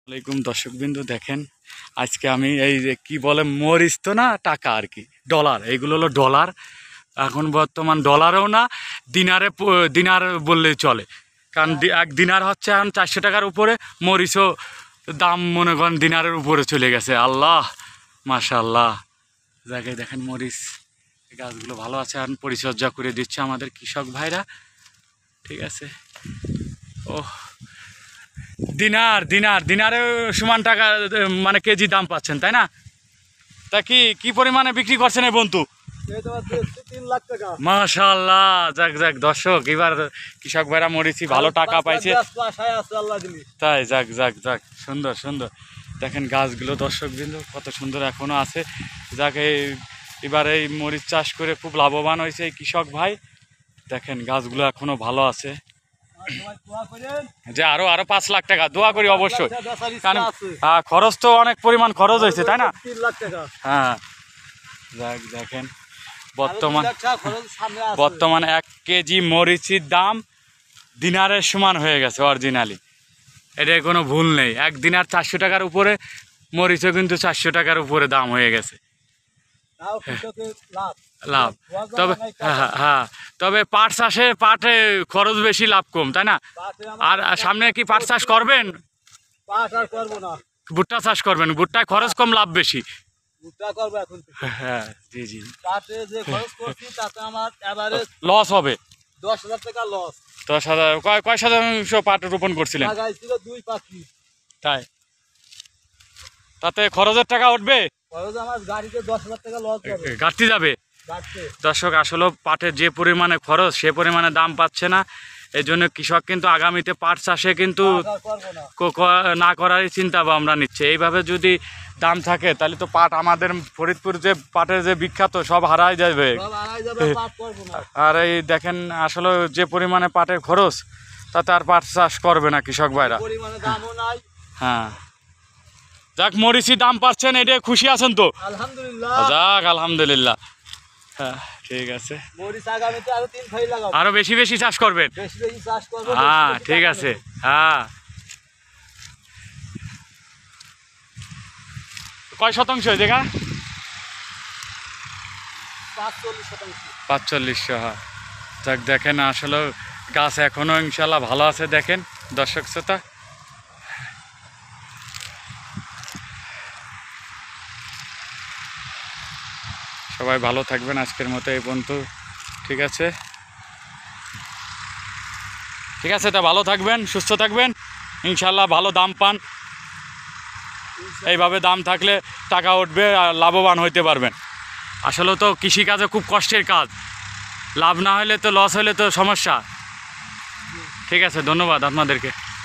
আসসালামাইকুম দর্শকবৃন্দ, দেখেন আজকে আমি এই যে কি বলে মরিচ তো না, টাকা আর কি, ডলার, এইগুলো হলো ডলার। এখন বর্তমান ডলারেও না, দিনার বললেই চলে, কারণ এক দিনার হচ্ছে এখন 400 টাকার উপরে। মরিচও দাম মনে করেন দিনারের উপরে চলে গেছে। আল্লাহ মাশাআল্লাহ। জায়গায় দেখেন মরিচ গাছগুলো ভালো আছে, এখন পরিচর্যা করে দিচ্ছে আমাদের কৃষক ভাইরা। ঠিক আছে। ও দিনারে সমান টাকা মানে কেজি দাম পাচ্ছেন, তাই না? তা কি পরিমাণে বিক্রি করছেন এই বন্ধু? 3 লাখ টাকা। মাশাআল্লাহ। যাক যাক দর্শক, এবার কৃষক ভাইরা মরিচি ভালো টাকা পাইছে, তাই যাক যাক যাক, সুন্দর সুন্দর। দেখেন গাছগুলো দর্শকবৃন্দ কত সুন্দর এখনো আছে। যাকে এবার এই মরিচ চাষ করে খুব লাভবান হয়েছে এই কৃষক ভাই। দেখেন গাছগুলো এখনো ভালো আছে। যে আরো 5 লাখ টাকা দোয়া করি অবশ্যই, কারণ খরচ তো অনেক পরিমাণ খরচ হয়েছে, তাই না? 3 লাখ টাকা। হ্যাঁ, যাক দেখেন বর্তমান 1 কেজি মরিচের দাম দিনারের সমান হয়ে গেছে অরিজিনালি। এটার কোনো ভুল নেই। এক দিনার 400 টাকার উপরে, মরিচও কিন্তু 400 টাকার উপরে দাম হয়ে গেছে। লাভ। তবে হ্যাঁ, তবে পাট চাষে পাটে খরচ বেশি, লাভ কম, তাই না? আর সামনে কি পাট চাষ করবেন? ভুট্টা চাষ করবেন? ভুট্টায় খরচ কম, লাভ বেশি। হ্যাঁ, জি জি। লস হবে 10,000 টাকা লস। 10,000। কয় শতাংশ পাট রোপণ করছিলেন? তাই তাতে খরচের টাকা উঠবে, ঘাটতি যাবে। দর্শক, আসলে পাটের যে পরিমাণে খরচ সে পরিমাণে দাম পাচ্ছে না। এই জন্য কৃষক কিন্তু আগামীতে পাট চাষে কিন্তু না করারই চিন্তা ভাবনা নিচ্ছে। এইভাবে যদি দাম থাকে তাহলে তো পাট, আমাদের ফরিদপুর যে পাটের যে বিখ্যাত, সব হারাই যাবে। আর এই দেখেন আসলে যে পরিমাণে পাটের খরচ, তাতে আর পাট চাষ করবে না কৃষক ভাইরা। হ্যাঁ, যাক মরিচি দাম পাচ্ছেন, এটা খুশি আছেন তো? যাক আলহামদুলিল্লাহ। হ্যাঁ, ঠিক আছে। আরো বেশি বেশি চাষ করবেন। হ্যাঁ, ঠিক আছে। হ্যাঁ, কয় শতাংশ জায়গা? 4500। হ্যাঁ, যাক দেখেন আসলে গাছ এখনো ইনশাল্লাহ ভালো আছে। দেখেন দর্শক শ্রোতা, সবাই ভালো থাকবেন। আজকের মতো এই পর্যন্ত। ঠিক আছে, ঠিক আছে। তা ভালো থাকবেন, সুস্থ থাকবেন, ইনশাল্লাহ ভালো দাম পান। এইভাবে দাম থাকলে টাকা উঠবে আর লাভবান হইতে পারবেন। আসলে তো কৃষিকাজে খুব কষ্টের কাজ, লাভ না হলে তো, লস হলে তো সমস্যা। ঠিক আছে, ধন্যবাদ আপনাদেরকে।